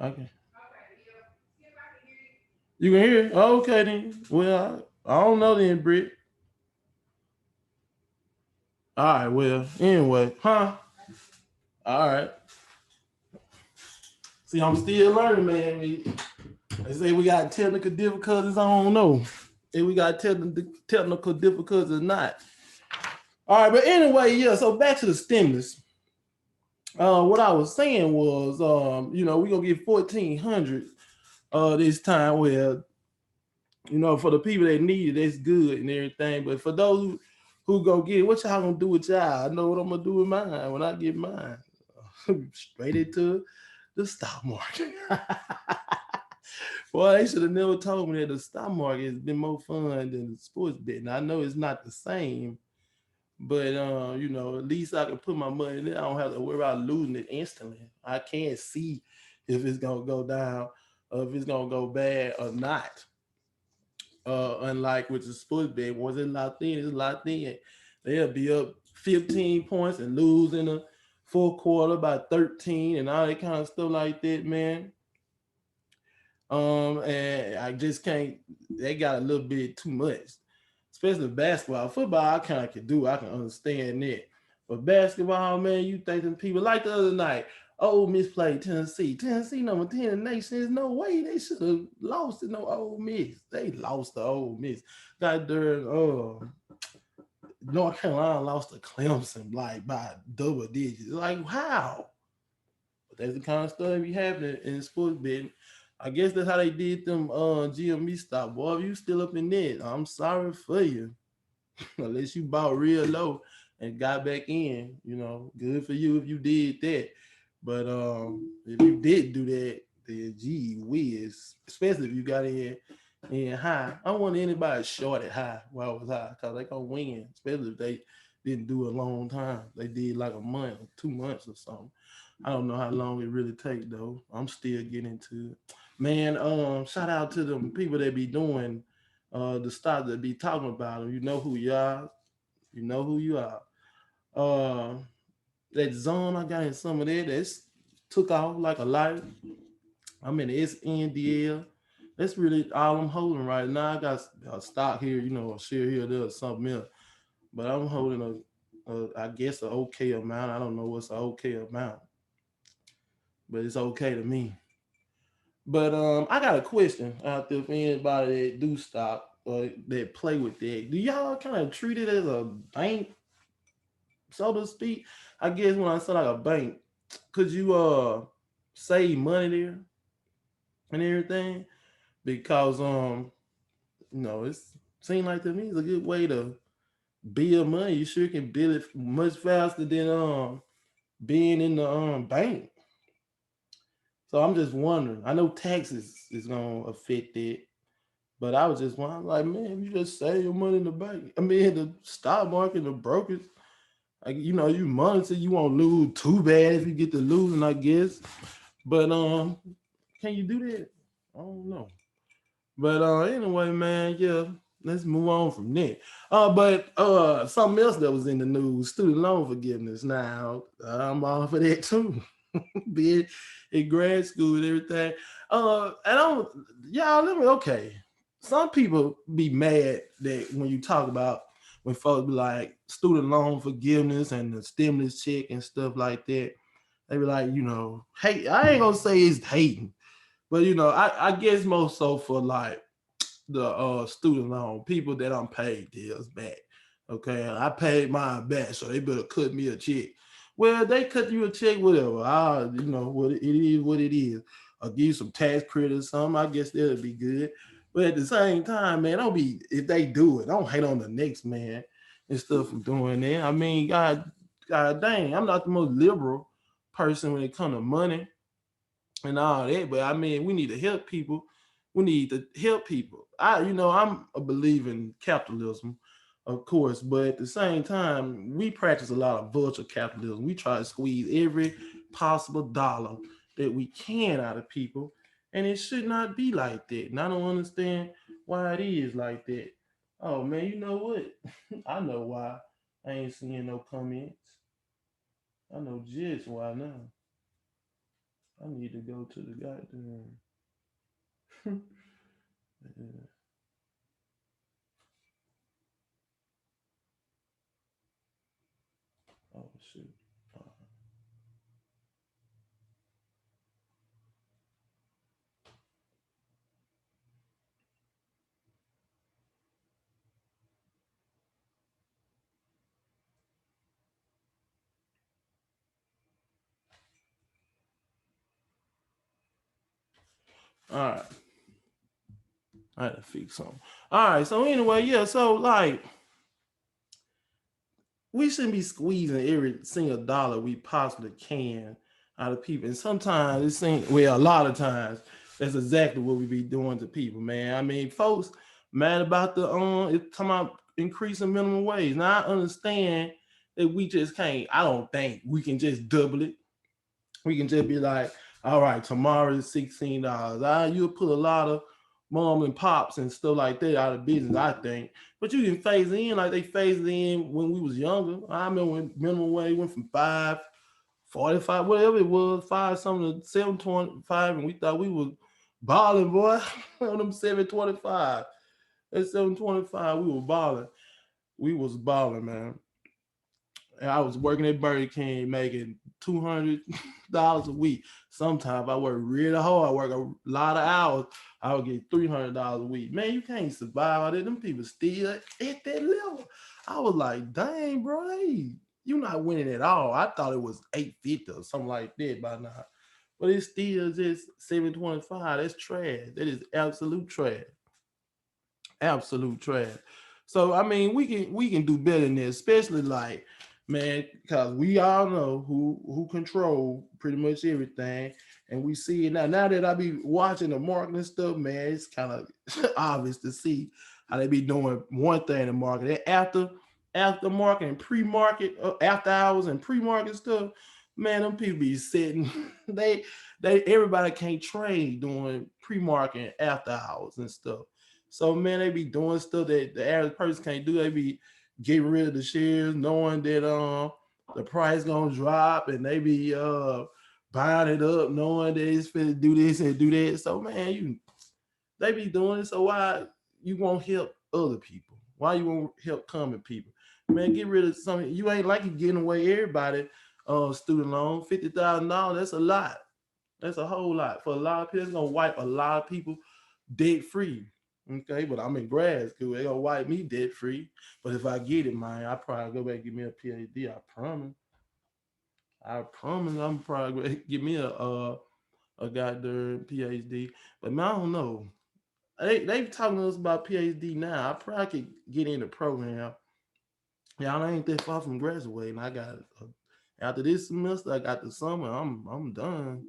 Okay. You can hear it? Okay then. Well, I don't know then, Britt. All right. Well, anyway, huh? All right. See, I'm still learning, man. They say we got technical difficulties. I don't know if we got technical difficulties or not. All right, but anyway, yeah. So back to the stimulus. What I was saying was, we gonna get 1,400 this time. Well, for the people that need it, that's good and everything. But for those who go get it, what y'all gonna do with y'all? I know what I'm gonna do with mine when I get mine. Straight into the stock market. Boy, they should have never told me that the stock market has been more fun than the sports betting. I know it's not the same, but at least I can put my money in there. I don't have to worry about losing it instantly. I can't see if it's gonna go down or if it's gonna go bad or not. Unlike with the sports bet, once it's locked in, it's locked in. They'll be up 15 points and lose in the fourth quarter by 13 and all that kind of stuff like that, man. And I just can't. They got a little bit too much, especially basketball. Football, I kind of can do. I can understand that. But basketball, man, you think them people like the other night. Ole Miss played Tennessee. Tennessee number 10 in the nation. There's no way they should have lost to no Ole Miss. They lost to Ole Miss. Got there. North Carolina lost to Clemson like by double digits. Like how? But that's the kind of stuff be happening in sports betting. I guess that's how they did them GME stop. Boy, if you still up in that, I'm sorry for you. Unless you bought real low and got back in, good for you if you did that. But if you did do that, then gee whiz, especially if you got in high. I don't want anybody short at high while I was high because they gonna win, especially if they didn't do it a long time. They did like a month, 2 months or something. I don't know how long it really take though. I'm still getting into it. Man, shout out to them people that be doing the stocks that be talking about them. You know who you are. You know who you are. Uh, that zone I got in some of that that's took off like a light. I'm in the SNDL. That's really all I'm holding right now. I got a stock here, a share here, there, or something else. But I'm holding I guess, an okay amount. I don't know what's an okay amount, but it's okay to me. But I got a question out there for anybody that do stock or that play with that. Do y'all kind of treat it as a bank, so to speak? I guess when I say like a bank, could you save money there and everything? Because it's seemed like to me it's a good way to build money. You sure can build it much faster than being in the bank. So I'm just wondering. I know taxes is gonna affect it, but I was just wondering, like, man, if you just save your money in the bank. I mean, the stock market, the brokers, like, you monitor, you won't lose too bad if you get to losing, I guess. But can you do that? I don't know. But anyway, man, yeah, let's move on from that. But something else that was in the news, student loan forgiveness. Now, I'm all for that too. Being in grad school and everything. And y'all, let me, okay. Some people be mad that when you talk about when folks be like student loan forgiveness and the stimulus check and stuff like that, they be like, hate. I ain't gonna say it's hating, but I guess most so for like the student loan people that I'm paid deals back. Okay, I paid mine back, so they better cut me a check. Well, they cut you a check, whatever. What it is, what it is. I'll give you some tax credit or something. I guess that'll be good. But at the same time, man, don't be if they do it. Don't hate on the next man and stuff for doing that. I mean, God dang, I'm not the most liberal person when it comes to money and all that. But I mean, we need to help people. We need to help people. I'm a believer in capitalism, of course, but at the same time, we practice a lot of virtual capitalism. We try to squeeze every possible dollar that we can out of people, and it should not be like that. And I don't understand why it is like that. Oh man, you know what? I know why I ain't seeing no comments. I know just why now. I need to go to the goddamn. Yeah. Oh shit. All right. I had to fix something. All right. So anyway, yeah. So like, we shouldn't be squeezing every single dollar we possibly can out of people. And sometimes it seems, well, a lot of times, that's exactly what we be doing to people, man. I mean, folks mad about the it's talking about increasing minimum wage. Now I understand that we just can't. I don't think we can just double it. We can just be like, all right, tomorrow is $16. You'll put a lot of mom and pops and stuff like that out of business, I think. But you can phase it in like they phased it in when we was younger. I remember when minimum wage went from 5.45, whatever it was, 5 something to 7.25, and we thought we was balling, boy. On them 7.25. At 7.25, we were balling. We was balling, man. And I was working at Burger King making $200 a week. Sometimes I work really hard. I work a lot of hours. I would get $300 a week. Man, you can't survive out there. Them people still at that level. I was like, dang, bro, hey, you're not winning at all. I thought it was 850 or something like that by now. But it's still just 725. That's trash. That is absolute trash. Absolute trash. So I mean, we can do better than this, especially like, man, because we all know who control pretty much everything, and we see it now. Now that I be watching the marketing stuff, man, it's kind of obvious to see how they be doing one thing in the market. And after market and pre-market, after hours and pre-market stuff, man, them people be sitting. they they everybody can't trade doing pre-market and after hours and stuff. So man, they be doing stuff that the average person can't do. They be getting rid of the shares, knowing that the price gonna drop, and they be buying it up, knowing that it's finna do this and do that. So man, they be doing it. So why you won't help other people? Why you won't help common people? Man, get rid of something. You ain't like you getting away everybody student loan. $50,000, that's a lot. That's a whole lot. For a lot of people, it's gonna wipe a lot of people debt free. Okay, but I'm in grad school. They gonna wipe me debt free. But if I get it, man, I probably go back and get me a PhD. I promise. I promise. I'm probably gonna get me a goddamn PhD. But man, I don't know. They talking to us about PhD now. I probably could get in the program. Y'all ain't that far from graduating. I got after this semester, I got the summer. I'm done.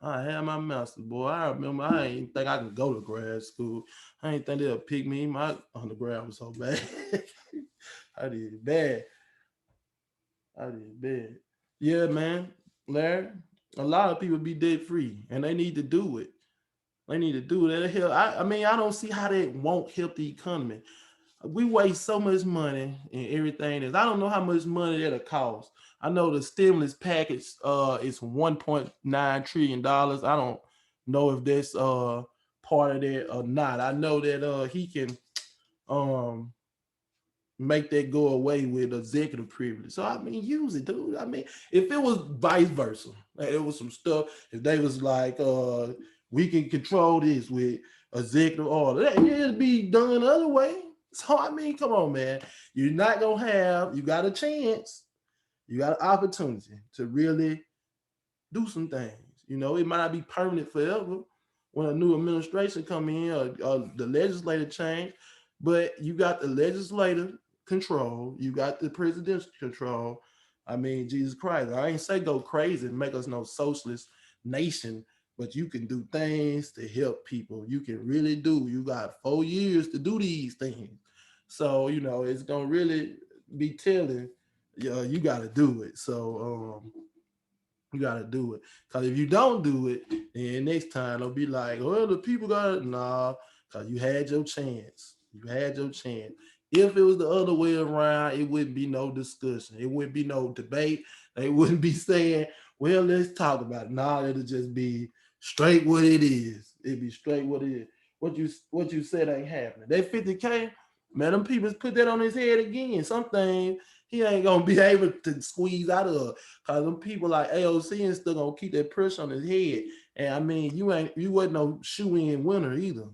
I had my master, boy. I remember I ain't think I can go to grad school. I ain't think they'll pick me. My undergrad was so bad. I did bad. I did bad. Yeah, man. Larry, a lot of people be debt free and they need to do it. They need to do that. Hell, I mean, I don't see how that won't help the economy. We waste so much money and everything is. I don't know how much money that'll cost. I know the stimulus package is $1.9 trillion. I don't know if that's part of that or not. I know that he can um make that go away with executive privilege. So I mean, use it, dude. I mean, if it was vice versa, like it was some stuff. If they was like, we can control this with executive order, that it'd be done the other way. So I mean, come on, man. You're not gonna have. You got a chance. You got an opportunity to really do some things. You know, it might not be permanent forever when a new administration come in or the legislative change, but you got the legislative control, you got the presidential control. I mean, Jesus Christ, I ain't say go crazy and make us no socialist nation, but you can do things to help people. You can really do. You got 4 years to do these things. So, you know, it's gonna really be telling, yeah, you gotta do it. So you gotta do it. Cause if you don't do it, then next time they'll be like, well, the people got it. Nah, cause you had your chance. You had your chance. If it was the other way around, it wouldn't be no discussion. It wouldn't be no debate. They wouldn't be saying, Well, let's talk about it. Nah, it'll just be straight what it is. It'd be straight what it is. What you said ain't happening. That 50K, man, them people put that on his head again. Something he ain't gonna be able to squeeze out of. Cause them people like AOC and still gonna keep that pressure on his head. And I mean, you wasn't no shoe in winner either.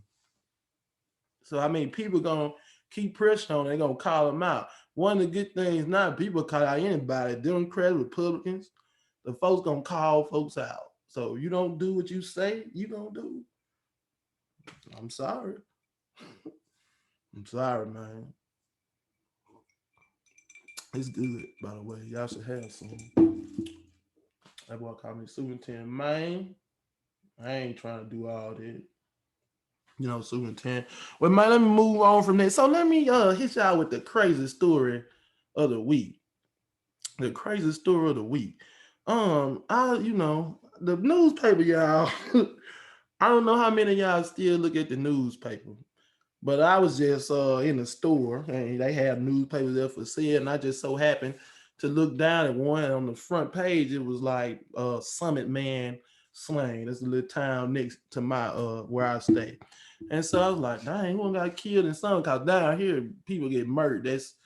So I mean, people gonna keep pressure on. They gonna call him out. One of the good things now, people call out anybody, Democrats, Republicans. The folks gonna call folks out. So you don't do what you say you gonna do. I'm sorry. I'm sorry, man. It's good, by the way. Y'all should have some. That boy called me Superintendent, man. I ain't trying to do all that. Superintendent. Well, man, let me move on from that. So let me hit y'all with the crazy story of the week. The crazy story of the week. The newspaper, y'all. I don't know how many of y'all still look at the newspaper, but I was just in the store and they have newspapers there for sale, and I just so happened to look down at one on the front page. It was like Summit Man slain. That's a little town next to my where I stay. And so I was like, dang, one got killed in Summit, cause down here people get murdered. That's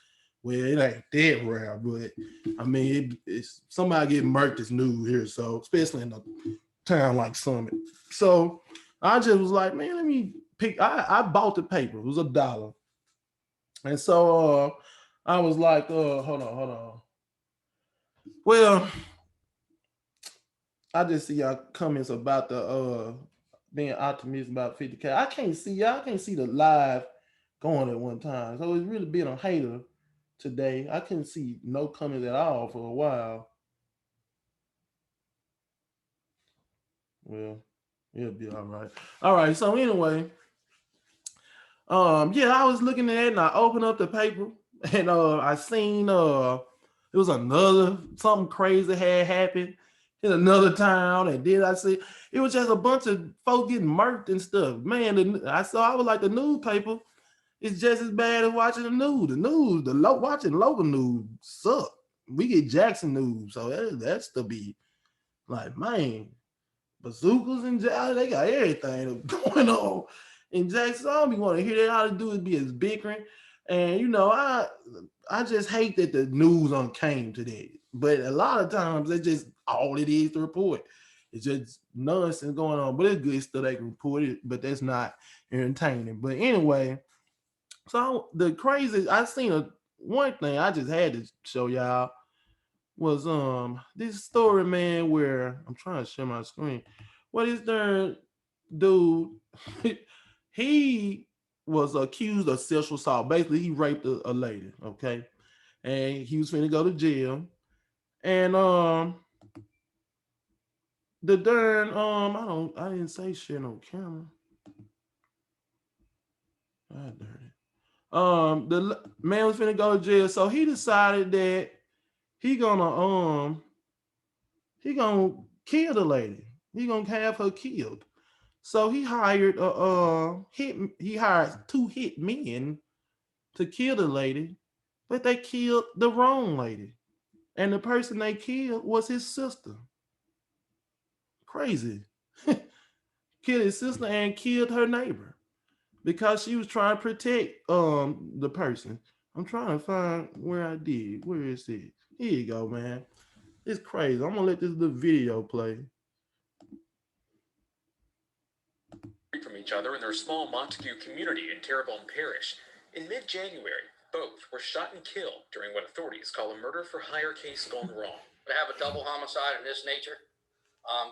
well, it ain't that rare, but I mean, it's somebody get murked is new here, so especially in a town like Summit. So I just was like, man, let me pick. I bought the paper. It was $1, and so I was like, hold on. Well, I just see y'all comments about the being optimistic about 50K. I can't see y'all. I can't see the live going at one time. So it's really been a hater today. I couldn't see no comments at all for a while. Well, it'll be all right. All right. So anyway, yeah, I was looking at it and I opened up the paper and I seen it was another something crazy had happened in another town, and then I see it was just a bunch of folks getting murked and stuff. Man, I was like, the newspaper is just as bad as watching the news. Watching local news suck. We get Jackson news, so that's to be like, man, bazookas and they got everything going on in Jackson. I don't be want to hear that. All they do is be as bickering, and I just hate that the news on came to that. But a lot of times that's just all it is to report. It's just nonsense going on, but it's good stuff they can report it, but that's not entertaining. But anyway, so the crazy I seen one thing I just had to show y'all was this story, man, where I'm trying to share my screen. What is there, dude? He was accused of sexual assault. Basically, he raped a lady, okay, and he was finna go to jail. And the darn I didn't say shit on camera. God darn it. The man was finna go to jail, so he decided that he gonna kill the lady. He gonna have her killed. So he hired he hired 2 hit men to kill the lady, but they killed the wrong lady. And the person they killed was his sister. Crazy. Killed his sister and killed her neighbor because she was trying to protect the person. I'm trying to find where I did. Where is it? Here you go, man. It's crazy. I'm gonna let this little video play. From each other in their small Montague community in Terrebonne Parish. In mid-January, both were shot and killed during what authorities call a murder-for-hire case gone wrong. To have a double homicide of this nature,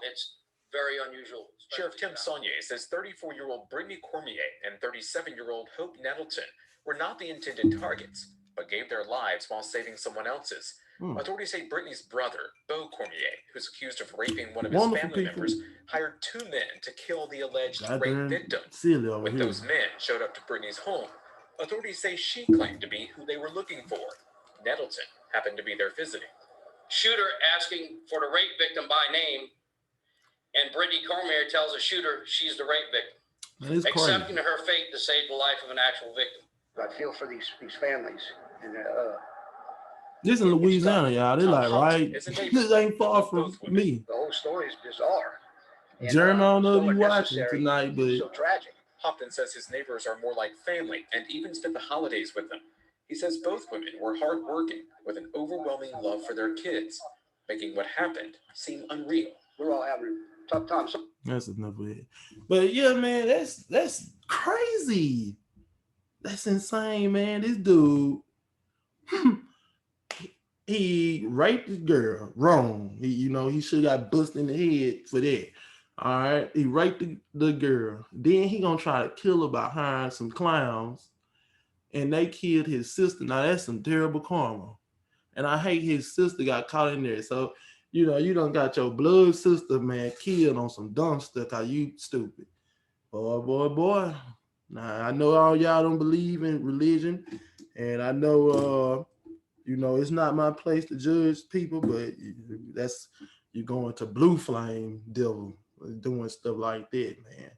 it's very unusual. Sheriff Tim Saunier says 34-year-old Brittany Cormier and 37-year-old Hope Nettleton were not the intended targets, but gave their lives while saving someone else's. Authorities say Brittany's brother, Beau Cormier, who's accused of raping one of his family members, hired 2 men to kill the alleged rape victim. When those men showed up to Brittany's home, authorities say she claimed to be who they were looking for. Nettleton happened to be there visiting. Shooter asking for the rape victim by name, and Brittany Cormier tells the shooter she's the rape victim, accepting her fate to save the life of an actual victim. I feel for these families, and This in Louisiana, y'all. They like, right? This ain't far from me. The whole story is bizarre. Jeremy, I don't know if you watching tonight, but so tragic. Hopton says his neighbors are more like family and even spent the holidays with them. He says both women were hardworking with an overwhelming love for their kids, making what happened seem unreal. We're all having tough times. That's enough of it. But yeah, man, that's crazy. That's insane, man. This dude, he raped the girl wrong. He should have got busted in the head for that. All right, he raped the girl. Then he gonna try to kill her by hiring some clowns, and they killed his sister. Now that's some terrible karma, and I hate his sister got caught in there. So you done got your blood sister, man, killed on some dumb stuff. Cause you stupid, boy. Now I know all y'all don't believe in religion, and I know it's not my place to judge people, but that's you going to blue flame devil doing stuff like that, man.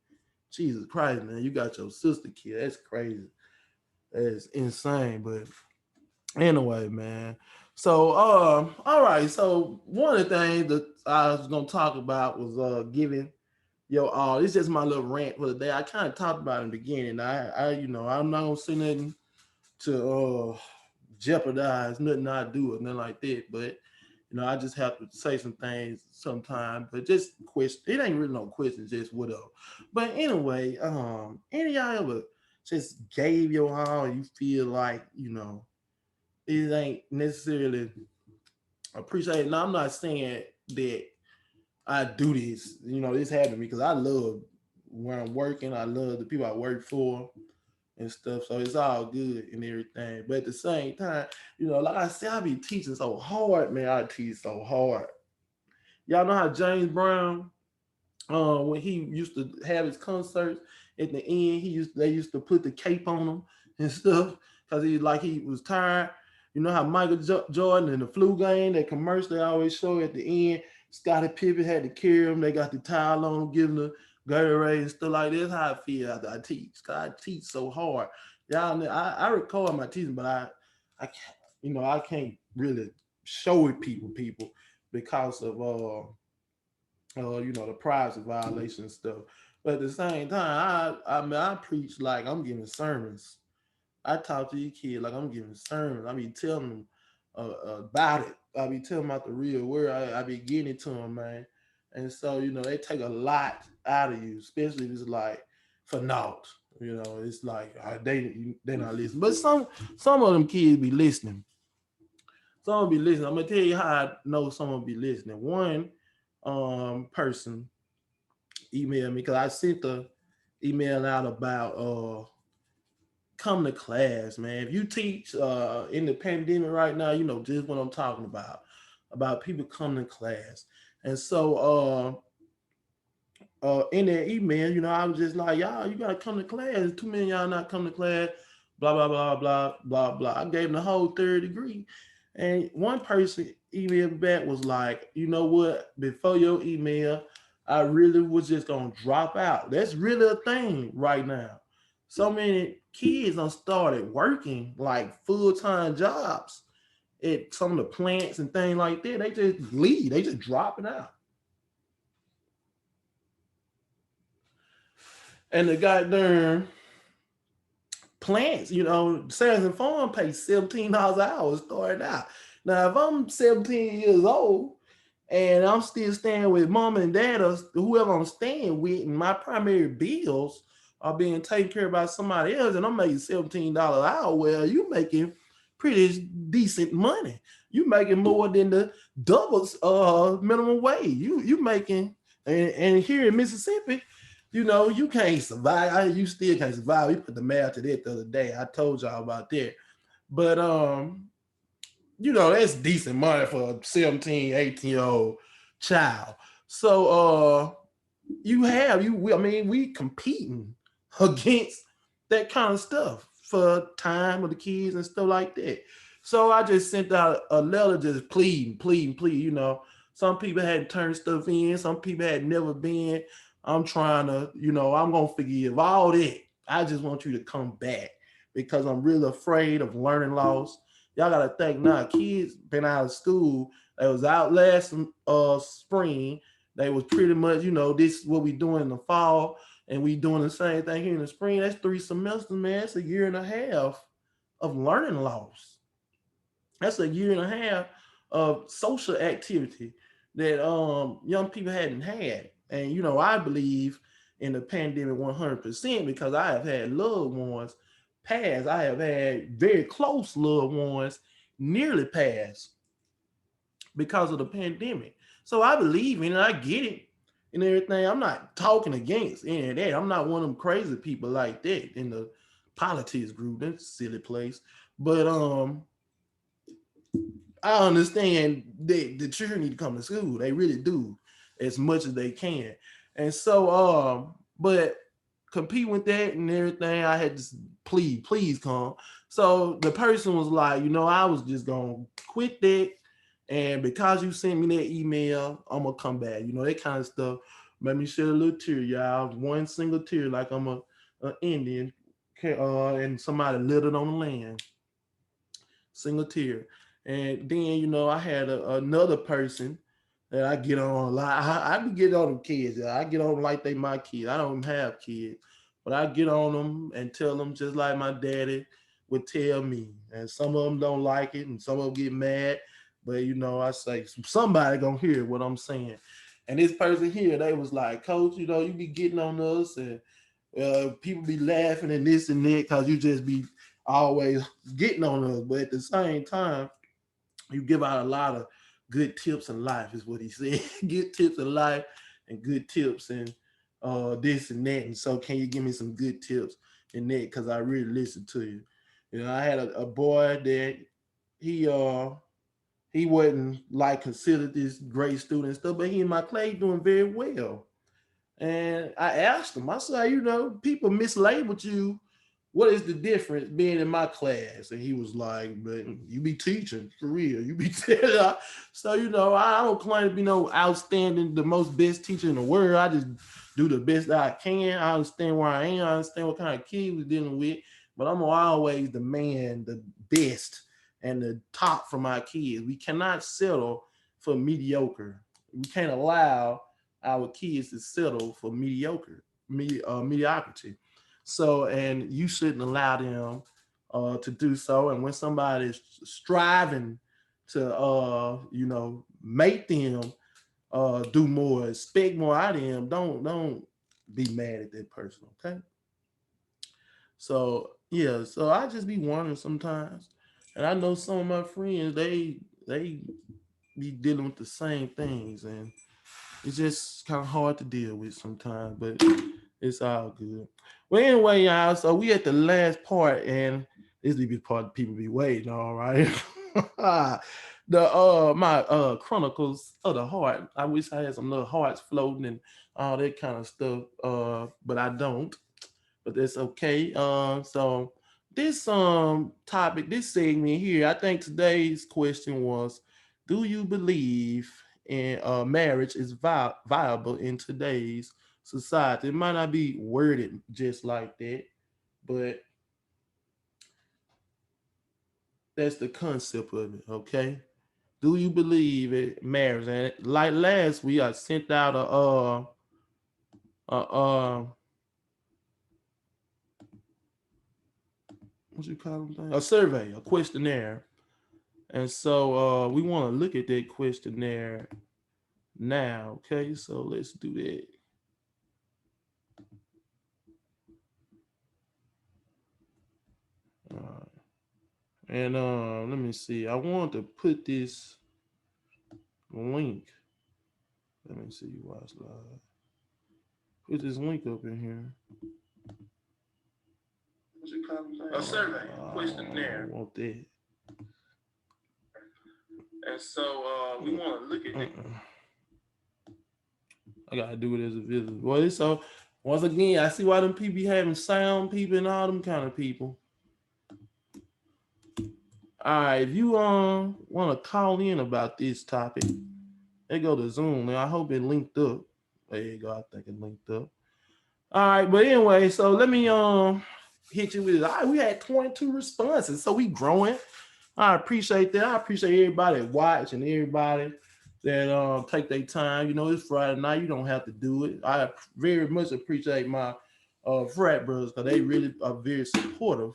Jesus Christ, man, you got your sister killed. That's crazy. That's insane. But anyway, man. So all right. So one of the things that I was gonna talk about was giving your all. It's just my little rant for the day. I kind of talked about it in the beginning. I'm not gonna say nothing to jeopardize nothing I do or nothing like that. But I just have to say some things sometimes. But just question. It ain't really no question, just whatever. But anyway, any of y'all ever just gave your all and you feel like, it ain't necessarily appreciated. Now I'm not saying that I do this, this happened to me because I love where I'm working. I love the people I work for and stuff. So it's all good and everything. But at the same time, like I said, I be teaching so hard, man. I teach so hard. Y'all know how James Brown, when he used to have his concerts at the end, they used to put the cape on him and stuff because he was tired. You know how Michael Jordan in the flu game, that commercial they always show at the end, Scottie Pippen had to carry him. They got the towel on him, giving the Gatorade and stuff like this. How I feel after I teach. Cause I teach so hard. Y'all know, I record my teaching, but I can't, I can't really show it people because of the privacy violation and stuff. But at the same time, I preach like I'm giving sermons. I talk to these kids like I'm giving sermons. I be telling them about it. I be telling them about the real world. I be getting it to them, man. And so, they take a lot out of you, especially if it's like for naught. It's like they not listening. But some of them kids be listening. Some be listening. I'm gonna tell you how I know someone be listening. One person emailed me because I sent the email out about come to class, man. If you teach in the pandemic right now, just what I'm talking about people coming to class. And so in that email, I was just like, y'all, you gotta come to class. Too many of y'all not coming to class, blah, blah, blah, blah, blah, blah. I gave them the whole third degree. And one person emailed back was like, you know what, before your email, I really was just gonna drop out. That's really a thing right now. So many kids done started working like full-time jobs at some of the plants and things like that. They just leave. They just dropping out. And the goddamn plants, Sands and Farm pays $17 an hour starting out. Now, if I'm 17 years old and I'm still staying with mom and dad or whoever I'm staying with, and my primary bills are being taken care of by somebody else, and I'm making $17 an hour, well, you making pretty decent money. You making more than the double minimum wage. You making, and here in Mississippi, you can't survive. You still can't survive. We put the math to that the other day. I told y'all about that. But that's decent money for a 17, 18-year-old child. So we competing against that kind of stuff for time of the kids and stuff like that. So I just sent out a letter just pleading. Some people had turned stuff in, some people had never been. I'm trying to, I'm going to forgive all that. I just want you to come back because I'm really afraid of learning loss. Y'all gotta think now. Kids been out of school. They was out last spring. They was pretty much, this is what we doing in the fall, and we doing the same thing here in the spring. That's 3 semesters, man. That's a year and a half of learning loss. That's a year and a half of social activity that young people hadn't had. And I believe in the pandemic 100% because I have had loved ones pass. I have had very close loved ones nearly pass because of the pandemic. So I believe in it. I get it and everything. I'm not talking against any of that. I'm not one of them crazy people like that in the politics group. That's a silly place. But I understand that the children need to come to school. They really do, as much as they can. And so, but compete with that and everything, I had to please come. So the person was like, I was just gonna quit that, and because you sent me that email, I'm gonna come back. That kind of stuff made me shed a little tear, y'all. One single tear, like I'm a Indian, and somebody littered on the land. Single tear. And then, I had another person that I get on a lot. I be getting on them kids. I get on them like they my kids. I don't have kids, but I get on them and tell them just like my daddy would tell me. And some of them don't like it, and some of them get mad. But I say somebody gonna hear what I'm saying. And this person here, they was like, Coach, you be getting on us, and people be laughing and this and that because you just be always getting on us. But at the same time, you give out a lot of good tips in life, is what he said. Good tips in life and good tips and this and that. And so, can you give me some good tips in that? Because I really listen to you. I had a boy that he wasn't like considered this great student and stuff, but he in my class doing very well. And I asked him, I said, people mislabeled you. What is the difference being in my class? And he was like, but you be teaching for real. You be telling. So, I don't claim to be no outstanding, the most best teacher in the world. I just do the best that I can. I understand where I am. I understand what kind of kid we're dealing with. But I'm always the man, the best, and the top for my kids. We cannot settle for mediocre. We can't allow our kids to settle for mediocrity. So, and you shouldn't allow them to do so. And when somebody is striving to, make them do more, expect more out of them, don't be mad at that person. Okay. So yeah, so I just be wondering sometimes, and I know some of my friends they be dealing with the same things, and it's just kind of hard to deal with sometimes, but it's all good. Well, anyway, y'all, so we at the last part, and this be the part people be waiting on, right? The my Chronicles of the Heart. I wish I had some little hearts floating and all that kind of stuff, but I don't. But that's okay. So this topic, this segment here, I think today's question was, do you believe in marriage is viable in today's society? It might not be worded just like that, but that's the concept of it. Okay. Do you believe in marriage? And like last week, I sent out a what you call them? A survey, a questionnaire. And so we want to look at that questionnaire now. Okay, so let's do that. All right. And let me see. I want to put this link. Let me see. Watch live. Put this link up in here. A survey questionnaire. I want that. And so we want to look at it. I gotta do it as a visitor. Well, so once again, I see why them people be having sound people and all them kind of people. All right, if you want to call in about this topic, they go to Zoom. And I hope it linked up. There you go. I think it linked up. All right, but anyway, so let me hit you with it. All right, we had 22 responses, so we growing. I appreciate that. I appreciate everybody that watch and everybody that take their time. You know, it's Friday night. You don't have to do it. I very much appreciate my frat brothers because they really are very supportive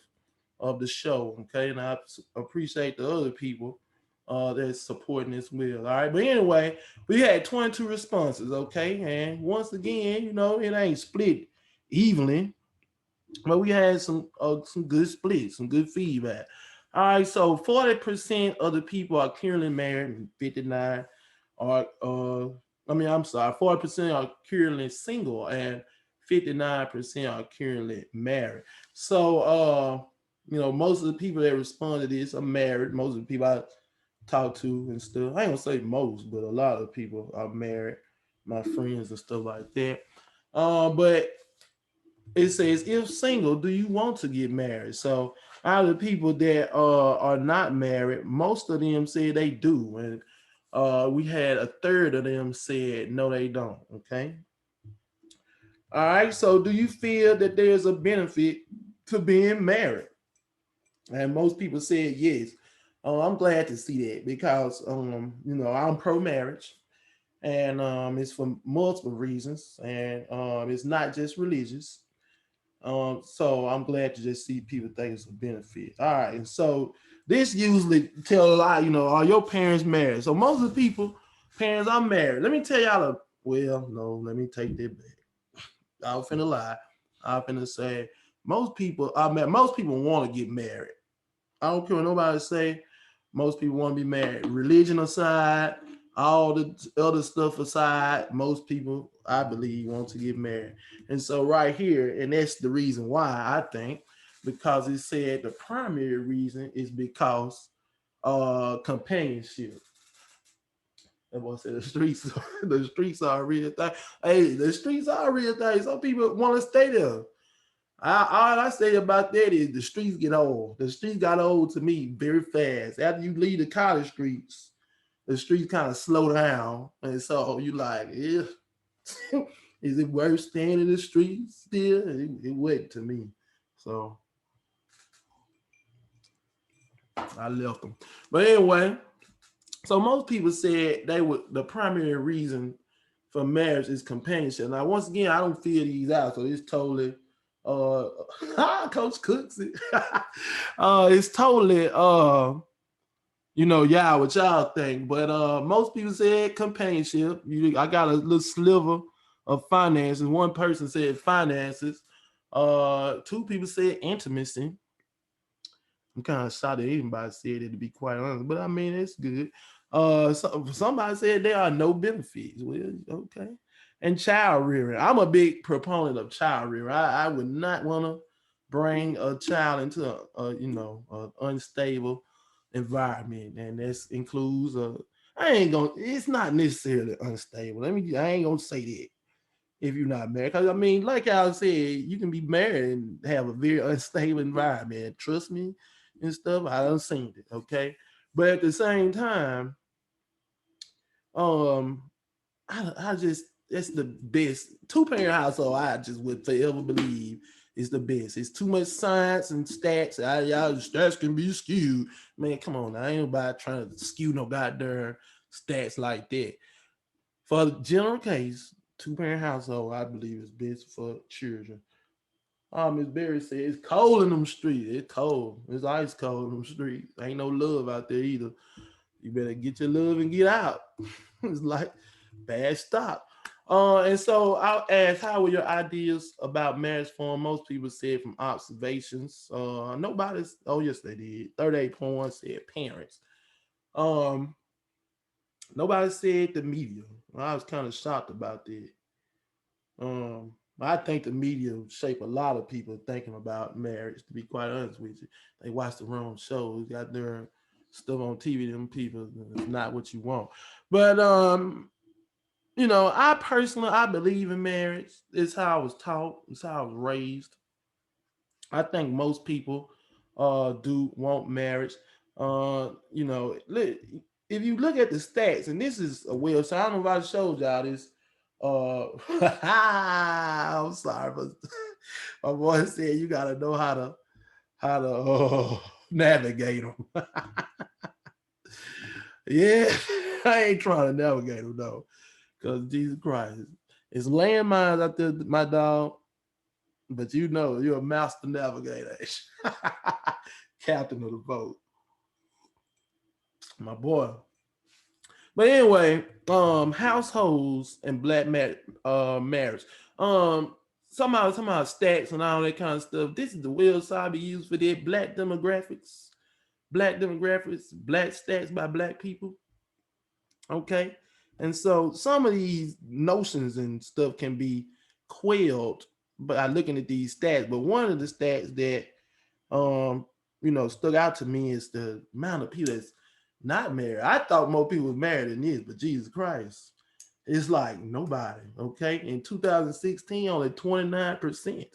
of the show. Okay, and I appreciate the other people that's supporting as well. All right, but anyway, we had 22 responses. Okay, and once again, you know, it ain't split evenly, but we had some good splits, some good feedback. All right, so 40% of the people are currently married, and 59 are I'm sorry, 40% are currently single, and 59% are currently married. So you know, most of the people that respond to this are married. Most of the people I talk to and stuff. I ain't gonna say most, but a lot of people are married, my friends and stuff like that. But it says, if single, do you want to get married? So out of the people that are not married, most of them say they do, and we had a third of them said no, they don't. Okay. All right. So do you feel that there's a benefit to being married? And most people said yes. I'm glad to see that because you know, I'm pro marriage, and it's for multiple reasons, and it's not just religious. So I'm glad to just see people think it's a benefit. All right, and so this usually tell a lot, you know, are your parents married? So most of the people, parents are married. Let me tell y'all well, no, let me take that back. I was finna lie. I was finna say most people want to get married. I don't care what nobody say. Most people want to be married. Religion aside, all the other stuff aside, most people, I believe, want to get married. And so right here, and that's the reason why I think, because it said the primary reason is because companionship. That boy said the streets, the streets are a real thing. Hey, the streets are a real thing. Some people want to stay there. All I say about that is the streets get old. The streets got old to me very fast. After you leave the college streets, the streets kind of slow down. And so you like, yeah, is it worth staying in the streets still? It wasn't to me. So I left them. But anyway, so most people said they would the primary reason for marriage is companionship. Now, once again, I don't feel these out, so it's totally uh Coach Cooks it. It's totally you know, yeah, what y'all think. But most people said companionship. I got a little sliver of finances. One person said finances. Two people said intimacy. I'm kind of shocked that anybody said it, to be quite honest, but I mean it's good. Somebody said there are no benefits. Well, okay. And child rearing. I'm a big proponent of child rearing. I would not want to bring a child into you know, unstable environment, and this includes I ain't gonna. It's not necessarily unstable. I ain't gonna say that if you're not married. Because I mean, like I said, you can be married and have a very unstable environment. Trust me and stuff. I done seen it. Okay. But at the same time, um, I just that's the best two-parent household. I just would forever believe is the best. It's too much science and stats. Y'all stats can be skewed. Man, come on. I ain't about trying to skew no goddamn stats like that. For the general case, two-parent household, I believe is best for children. Miss Berry said it's cold in them streets. It's cold. It's ice cold in them streets. Ain't no love out there either. You better get your love and get out. It's like bad stop. And so I'll ask, how were your ideas about marriage form? Most people said from observations. Nobody's. Oh yes, they did. 38.1 said parents. Um, Nobody said the media. I was kind of shocked about that. I think the media shape a lot of people thinking about marriage. To be quite honest with you, they watch the wrong shows, got their stuff on TV. Them people, it's not what you want. But you know, I personally I believe in marriage. It's how I was taught. It's how I was raised. I think most people do want marriage. You know, if you look at the stats, and this is a website, I don't know if I showed y'all this. I'm sorry, but my boy said you gotta know how to navigate them. Yeah, I ain't trying to navigate them though, because Jesus Christ, it's landmines out there, my dog. But you know, you're a master navigator, captain of the boat, my boy. But anyway, households and black marriage. Somehow stats and all that kind of stuff. This is the website I be used for their black demographics, black stats by black people. Okay. And so some of these notions and stuff can be quelled by looking at these stats. But one of the stats that stuck out to me is the amount of people that's not married. I thought more people were married than this, but Jesus Christ, it's like nobody. Okay. In 2016, only 29%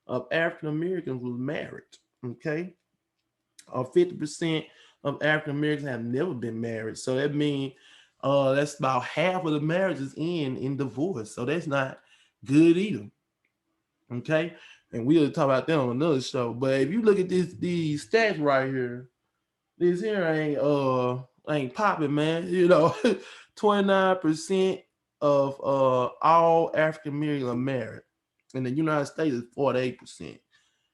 of African Americans was married. Okay. 50% of African Americans have never been married. So that means that's about half of the marriages in divorce. So that's not good either. Okay. And we'll talk about that on another show. But if you look at these stats right here, this here ain't popping, man. 29% of all African Americans are married. In the United States is 48%.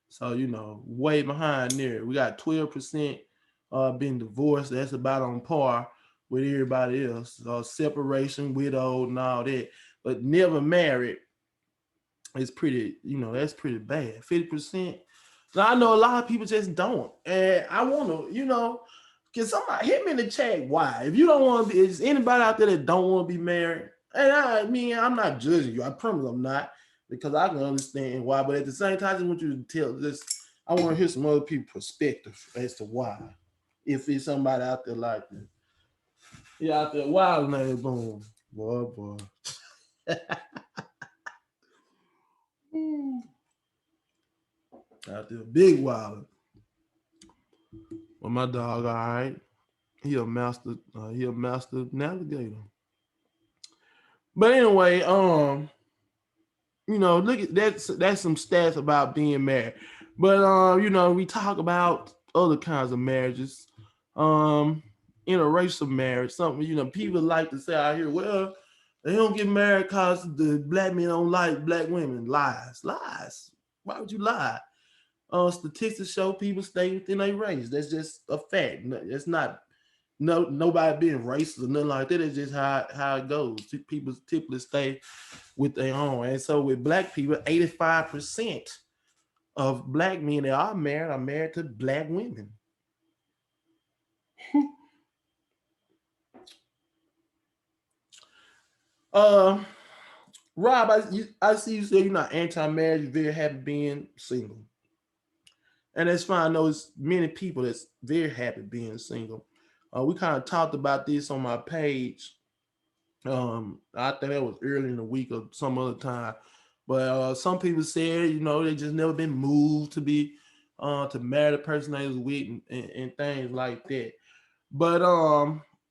So, way behind there. We got 12% being divorced. That's about on par with everybody else. Separation, widowed, and all that. But never married is pretty, that's pretty bad. 50%. Now, I know a lot of people just don't. And I want to, can somebody hit me in the chat why? If you don't want to be, is anybody out there that don't want to be married? And I mean, I'm not judging you. I promise I'm not, because I can understand why. But at the same time, I just want you to tell this. I want to hear some other people's perspective as to why. If it's somebody out there like that. Yeah, out there, wild name, boom. Boy. Out there, big wild. Well, my dog, all right. He a master navigator. But anyway, look at that's some stats about being married. But we talk about other kinds of marriages. Interracial marriage, something, people like to say out here, well, they don't get married because the black men don't like black women. Lies. Why would you lie? Statistics show people stay within a race. That's just a fact. It's not nobody being racist or nothing like that. It's just how it goes. People typically stay with their own. And so with black people, 85% of black men that are married to black women. Rob, I see you say you're not anti-marriage, you're very happy being single. And that's fine. I know it's many people that's very happy being single. We kind of talked about this on my page. I think that was early in the week or some other time. But some people said, they just never been moved to be to marry the person they was with and things like that. But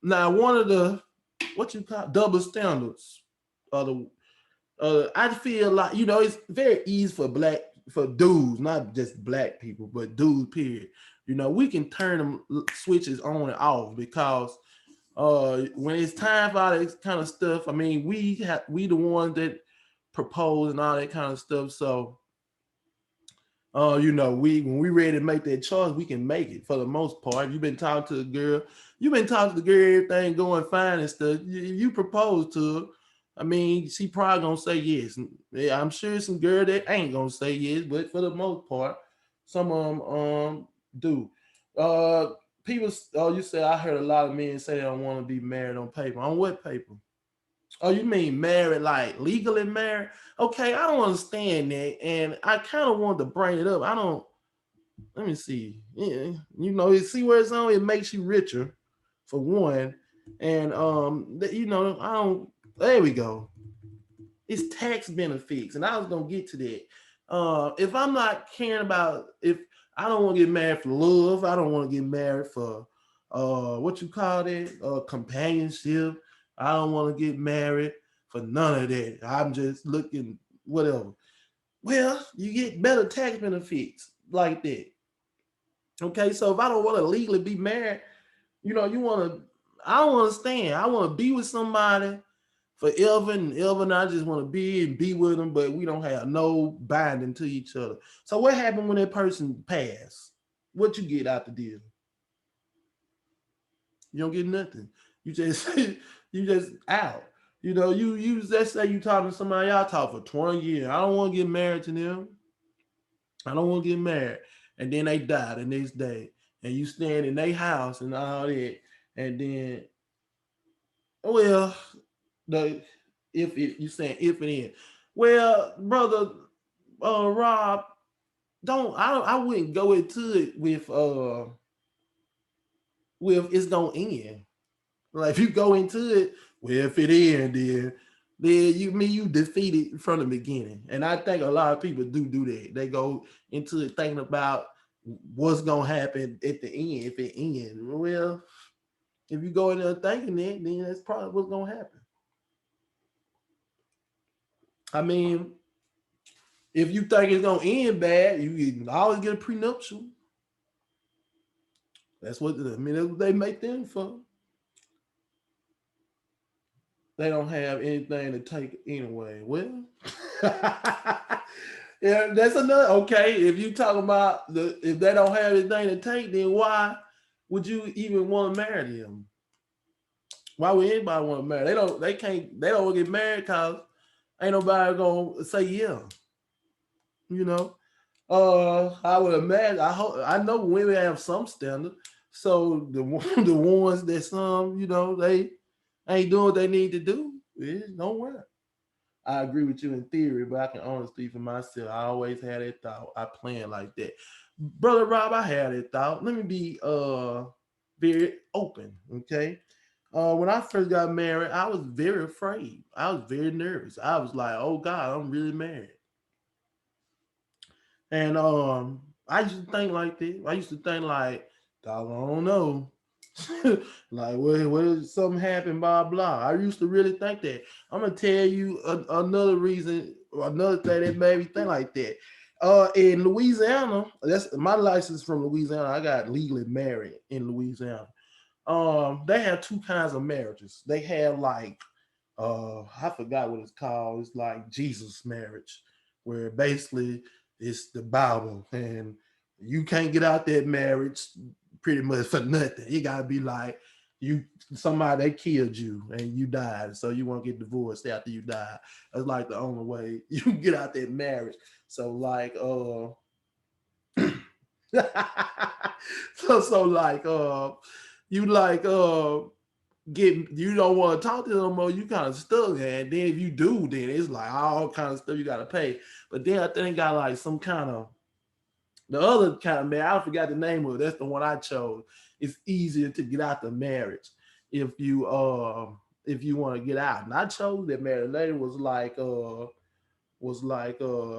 now one of the what you call double standards I feel like it's very easy for dudes, not just black people, but dudes period. We can turn them switches on and off because when it's time for all this kind of stuff, I mean, we the ones that propose and all that kind of stuff. So when we ready to make that choice, we can make it for the most part. If you've been talking to a girl, everything going fine and stuff. You propose to her, I mean, she probably gonna say yes. Yeah, I'm sure some girl that ain't gonna say yes, but for the most part, some of them do. People, you say I heard a lot of men say they don't want to be married on paper. On what paper? Oh, you mean married, like legally married? Okay, I don't understand that, and I kind of wanted to bring it up. I don't. Let me see. Yeah, you see where it's on. It makes you richer, for one, and I don't. There we go. It's tax benefits, and I was gonna get to that. If I'm not caring about, if I don't want to get married for love, I don't want to get married for what you call it, companionship. I don't want to get married for none of that. I'm just looking whatever. Well, you get better tax benefits like that. Okay, so if I don't want to legally be married, you know, I don't understand. I want to be with somebody forever and ever, and I just want to be with them, but we don't have no binding to each other. So what happened when that person passed? What you get out the deal? You don't get nothing. You just you just out. You know, you let's say you talking to somebody y'all talk for 20 years. I don't want to get married to them. I don't want to get married. And then they die the next day. And you stand in their house and all that. And then, well, the if it, you saying if it is. Well, brother Rob, I wouldn't go into it with it's gonna end. Like if you go into it, well, if it end, then you defeated from the beginning. And I think a lot of people do that. They go into it thinking about what's gonna happen at the end if it ends. Well, if you go in there thinking that, then that's probably what's gonna happen. I mean, if you think it's gonna end bad, you can always get a prenuptial. That's what that's what they make them for. They don't have anything to take anyway. Well, yeah, that's another. Okay, if you talk about if they don't have anything to take, then why would you even want to marry them? Why would anybody want to marry? They don't. They can't. They don't want to get married because ain't nobody gonna say yeah. You know. I would imagine. I hope. I know women have some standard. So the the ones that some, you know, they ain't doing what they need to do. Don't worry. I agree with you in theory, but I can honestly for myself, I always had that thought. I plan like that. Brother Rob, I had that thought. Let me be very open, okay? When I first got married, I was very afraid. I was very nervous. I was like, oh God, I'm really married. And I used to think like that. I used to think like, dog, I don't know. Like, what if something happened, blah, blah. I used to really think that. I'm going to tell you another reason, another thing that made me think like that. In Louisiana, that's my license from Louisiana. I got legally married in Louisiana. They have two kinds of marriages. They have like I forgot what it's called. It's like Jesus marriage, where basically it's the Bible and you can't get out that marriage pretty much for nothing. You gotta be like you somebody they killed you and you died, so you won't get divorced after you die. That's like the only way you can get out that marriage. So like so like you like you don't want to talk to them no more, you kind of stuck. And then if you do, then it's like all kind of stuff you gotta pay. But then I think got like some kind of the other kind of marriage, I forgot the name of it. That's the one I chose. It's easier to get out the marriage if you want to get out. And I chose that marriage. The lady was like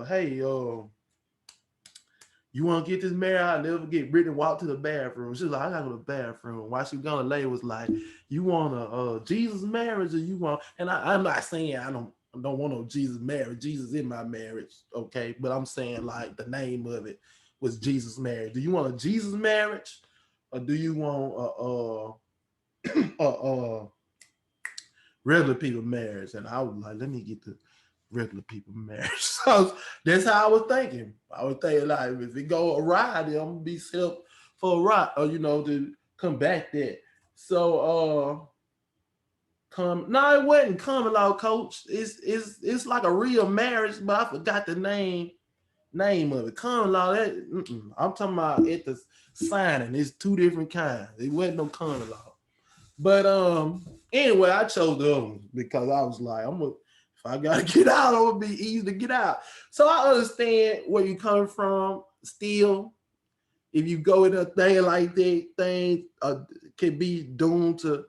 hey you want to get this married? I'll never get Brittany walk to the bathroom. She's like, I gotta go to the bathroom. While she was gone, the lady was like, you want a Jesus marriage or you want? And I'm not saying I don't want no Jesus marriage. Jesus in my marriage, okay? But I'm saying like the name of it was Jesus marriage. Do you want a Jesus marriage or do you want a regular people marriage? And I was like, let me get the regular people marriage. So that's how I was thinking. I was thinking like if it go awry, then I'm gonna be set up for a ride, or you know, to come back that. So no, it wasn't common law, coach. It's like a real marriage, but I forgot the name of it. Common law, I'm talking about at the signing. It's two different kinds. It wasn't no common law. But anyway, I chose the other one because I was like, if I gotta get out, it would be easy to get out. So I understand where you come from. Still, if you go in a thing like that, things can be doomed to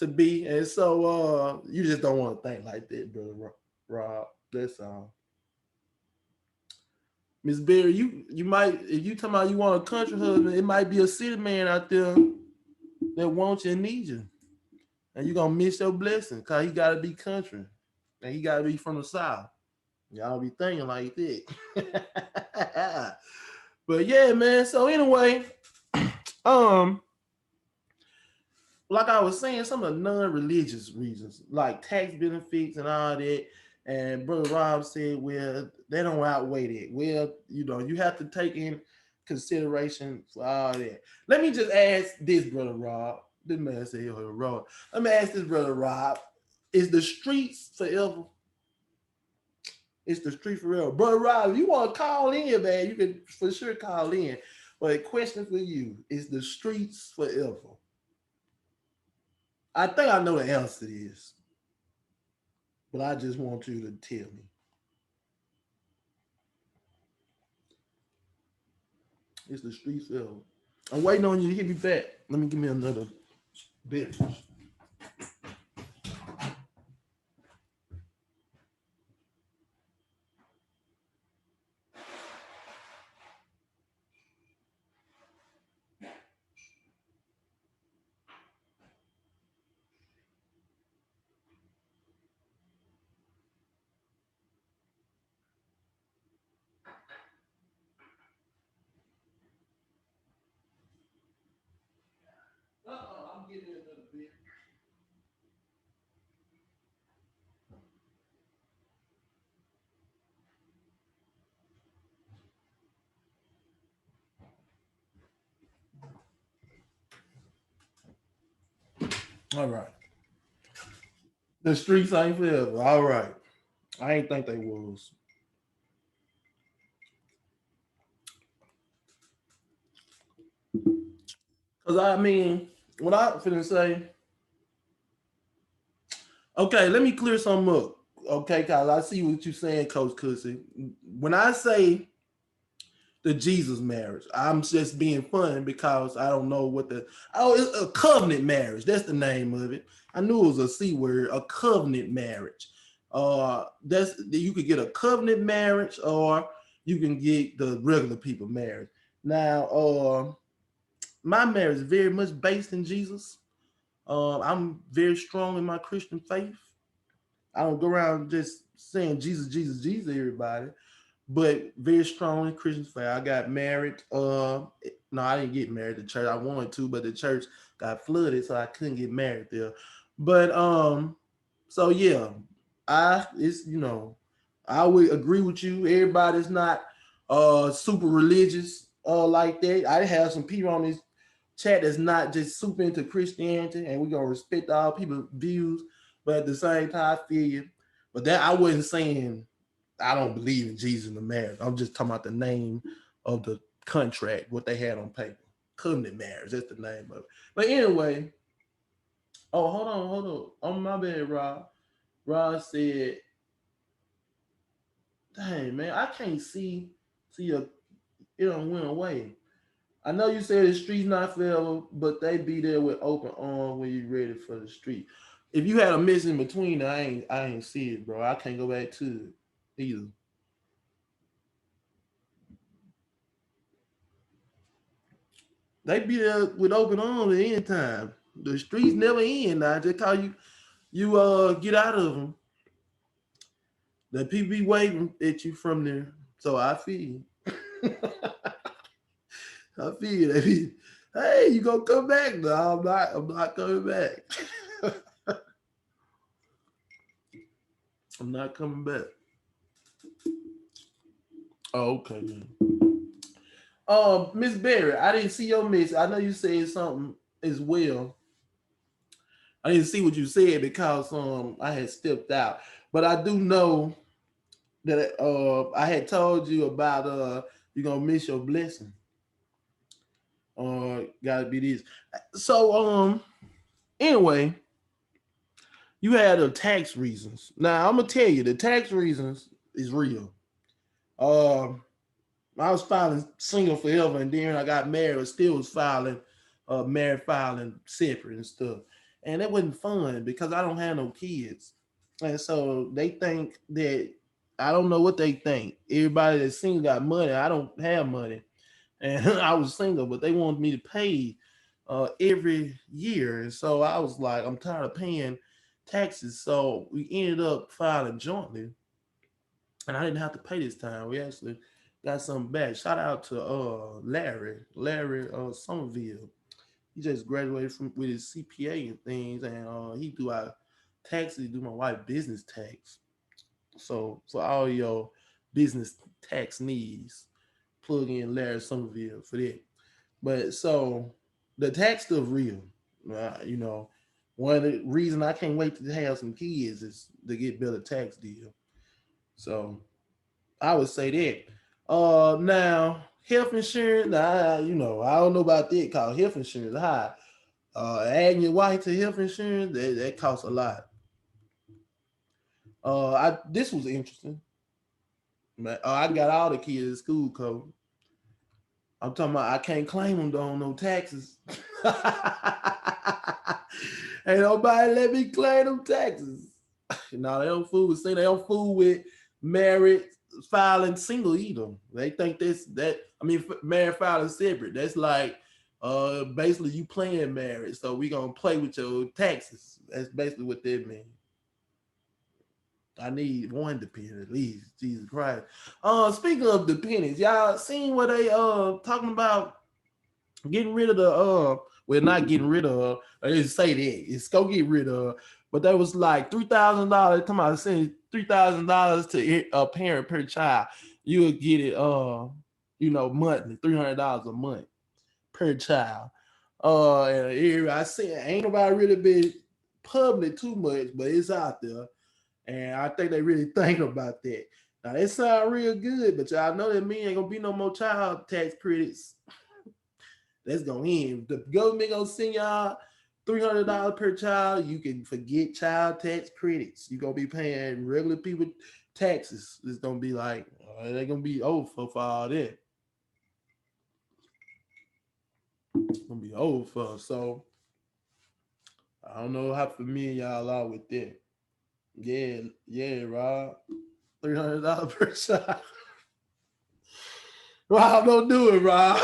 be. And so you just don't want to think like that, brother Rob. That's all. Miss Berry, you might if you talking about you want a country husband, it might be a city man out there that wants you and needs you. And you're gonna miss your blessing because he gotta be country. And he gotta be from the South. Y'all be thinking like that. But yeah, man. So anyway, Um, like I was saying, some of the non-religious reasons, like tax benefits and all that. And Brother Rob said, well, they don't outweigh that. Well, you have to take in consideration for all that. Let me just ask this, Brother Rob. This man said, "Yo, Rob." Let me ask this, Brother Rob. Is the streets forever? It's the street forever. Brother Rob, if you want to call in, man, you can for sure call in. But a question for you, is the streets forever? I think I know the answer to this, but I just want you to tell me. It's the streets forever. I'm waiting on you to hit me back. Let me give me another bit. I'm getting another bit. All right. The streets ain't forever. All right. I ain't think they was. Cause I mean, what I finna say, okay, let me clear something up. Okay, cause I see what you're saying, Coach Cussy. When I say the Jesus marriage, I'm just being fun because I don't know what it's a covenant marriage. That's the name of it. I knew it was a C word, a covenant marriage. That's you could get a covenant marriage or you can get the regular people marriage. Now, my marriage is very much based in Jesus. I'm very strong in my Christian faith. I don't go around just saying Jesus, Jesus, Jesus, everybody, but very strong in Christian faith. I got married. No, I didn't get married at church. I wanted to, but the church got flooded, so I couldn't get married there. But so yeah, I would agree with you. Everybody's not super religious like that. I have some people on this chat that's not just super into Christianity, and we're gonna respect all people's views, but at the same time, I feel you. But that I wasn't saying I don't believe in Jesus in the marriage. I'm just talking about the name of the contract, what they had on paper. Covenant marriage, that's the name of it. But anyway, oh hold on. Oh my bad, Rob. Rob said, dang man, I can't see a it don't went away. I know you said the street's not forever, but they be there with open arms when you ready for the street. If you had a miss in between, I ain't see it, bro. I can't go back to it either. They be there with open arms at any time. The streets never end. Now just call you get out of them. The people be waiting at you from there. So I feel I feel they be, hey, you gonna come back? No, I'm not coming back. I'm not coming back. Oh, okay then. Miss Berry, I didn't see your miss. I know you said something as well. I didn't see what you said because I had stepped out. But I do know that I had told you about you're gonna miss your blessing. Gotta be this. So anyway, you had the tax reasons. Now I'm gonna tell you the tax reasons is real. Um I was filing single forever, and then I got married. I still was filing, married filing separate and stuff, and it wasn't fun because I don't have no kids, and so they think that I don't know what they think. Everybody that's single got money. I don't have money, and I was single, but they wanted me to pay every year, and so I was like, I'm tired of paying taxes. So we ended up filing jointly, and I didn't have to pay this time. We actually got something back. Shout out to Larry Somerville. He just graduated from with his CPA and things, and he do our taxes, do my wife business tax. So for all your business tax needs, plug in Larry Somerville for that. But so the tax stuff real. You know, one of the reason I can't wait to have some kids is to get better tax deal. So I would say that. Now health insurance. Now I don't know about that. Called health insurance high. Adding your wife to health insurance that costs a lot. I this was interesting. I got all the kids in school code. I'm talking about I can't claim them though on no taxes. Ain't nobody let me claim them taxes. No, they don't fool with they don't fool with married filing single either. They think that I mean married filing separate. That's like basically you playing married, so we gonna play with your taxes. That's basically what that means. I need one dependent at least. Jesus Christ. Speaking of dependents, y'all seen what they talking about getting rid of the well not getting rid of I didn't say that. It's go get rid of, but that was like $3,000. Talking about sending $3,000 to a parent per child. You would get it monthly, $300 a month per child. And I see ain't nobody really been public too much, but it's out there. And I think they really think about that. Now that sound real good, but y'all know that me ain't gonna be no more child tax credits. That's gonna end. The government gonna send y'all $300 per child. You can forget child tax credits. You gonna be paying regular people taxes. It's gonna be like they're gonna be over for all that. It's gonna be over for. So I don't know how familiar y'all are with that. Yeah, Rob. $300 per child. Rob, don't do it, Rob.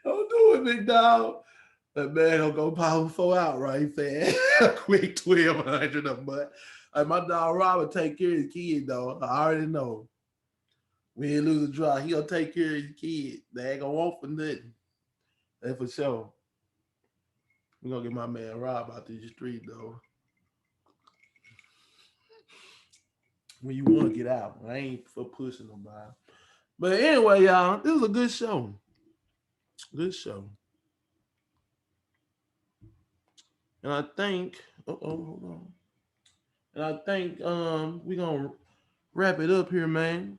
Don't do it, big dog. That man don't go power 4 out right fast. Quick 1,200 a month. Like my dog Rob will take care of his kid though. I already know. When he lose a draw, he'll take care of his kid. They ain't gonna want for nothing. That's for sure. We gonna get my man Rob out these street though. When you want to get out, I ain't for pushing nobody. But anyway, y'all, this was a good show. Good show. And I think, hold on. And I think we gonna wrap it up here, man.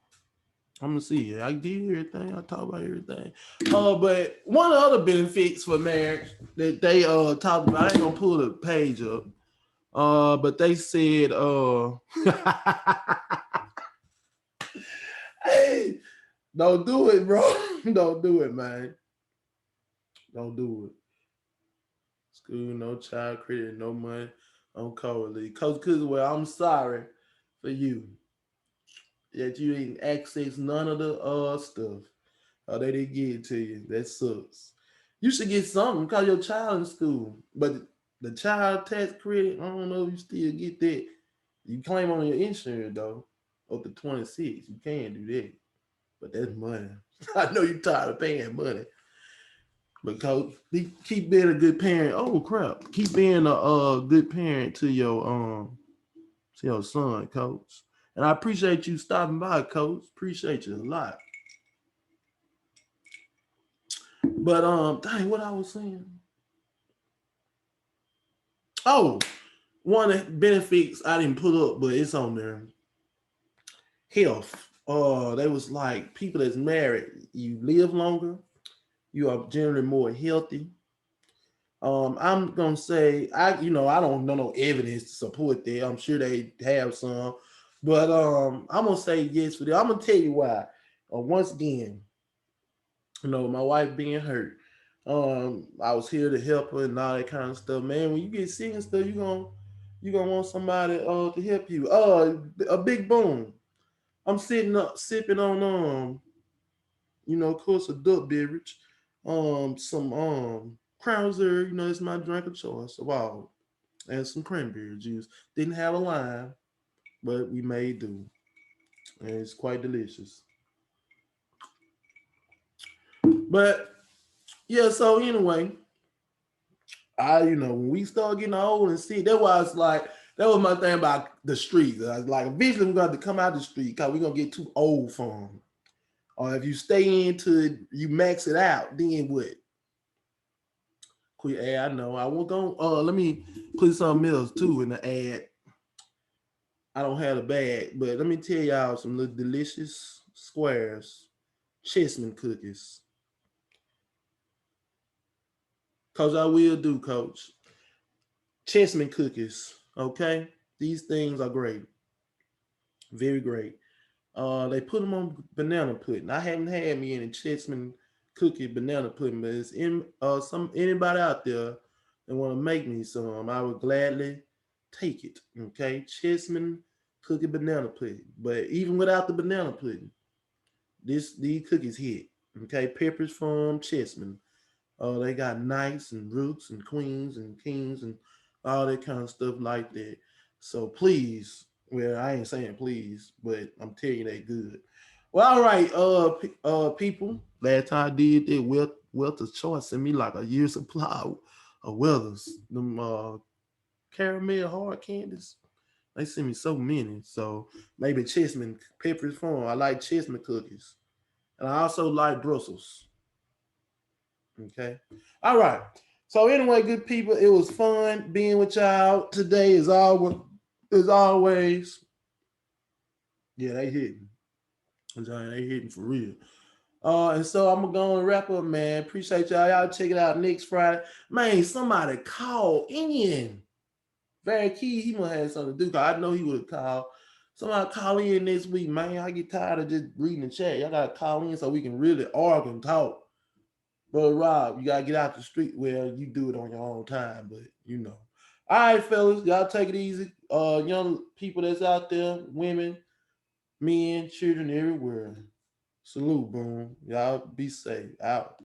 I'm gonna see. I did everything. I talked about everything. But one of the other benefits for marriage that they talked about, I ain't gonna pull the page up. But they said hey, don't do it, bro. Don't do it, man. Don't do it. School, no child credit, no money on COVID leave. Coach Criswell, I'm sorry for you that you didn't access none of the stuff. They didn't get it to you. That sucks. You should get something because your child in school. But the child tax credit, I don't know if you still get that. You claim on your insurance though, up to 26. You can do that. But that's money. I know you're tired of paying money. But coach, keep being a good parent. Oh crap! Keep being a good parent to your son, coach. And I appreciate you stopping by, coach. Appreciate you a lot. But dang, what I was saying. Oh, one of the benefits I didn't put up, but it's on there. Health. They was like people that's married, you live longer, you are generally more healthy. I'm gonna say I don't know no evidence to support that. I'm sure they have some, but I'm gonna say yes for that. I'm gonna tell you why. Once again, my wife being hurt. I was here to help her and all that kind of stuff. Man, when you get sick and stuff, you gonna want somebody to help you. A big boom. I'm sitting up sipping on of course a duck beverage. Some Krauser, it's my drink of choice. Wow. And some cranberry juice. Didn't have a lime, but we made do. and it's quite delicious. But yeah, so anyway, when we start getting old and sick, that's why it's like that was my thing about the streets. I was like, eventually we're gonna have to come out the street because we're gonna get too old for them. Or if you stay into it, you max it out, then what? Quick ad, I know. I won't go. Let me put something else too in the ad. I don't have a bag, but let me tell y'all some little delicious squares, chessman cookies. Cause I will do, Coach. Chessman cookies. Okay, these things are great, very great. They put them on banana pudding. I haven't had me any chessman cookie banana pudding, but it's in some anybody out there that want to make me some, I would gladly take it. Okay, chessman cookie banana pudding. But even without the banana pudding, these cookies hit. Okay, Pepperidge Farm Chessman. They got knights and rooks and queens and kings and all that kind of stuff like that. So please, well, I ain't saying please, but I'm telling you they good. Well, all right, people. Last time I did that, Welter's Choice sent me like a year supply of Welter's. Them caramel hard candies. They sent me so many. So maybe Chessman, Pepperidge Farm. I like Chessman cookies. And I also like Brussels. Okay. All right. So anyway, good people, it was fun being with y'all today. As always. Yeah, they hitting. They hitting for real. And so I'm gonna go and wrap up, man. Appreciate y'all. Y'all check it out next Friday. Man, somebody call in. Very key. He must have something to do. Cause I know he would have called. Somebody call in this week, man. I get tired of just reading the chat. Y'all gotta call in so we can really argue and talk. But Rob, you gotta get out the street. Well, you do it on your own time, but you know. All right, fellas, y'all take it easy. Young people that's out there, women, men, children everywhere. Salute, boom. Y'all be safe. Out.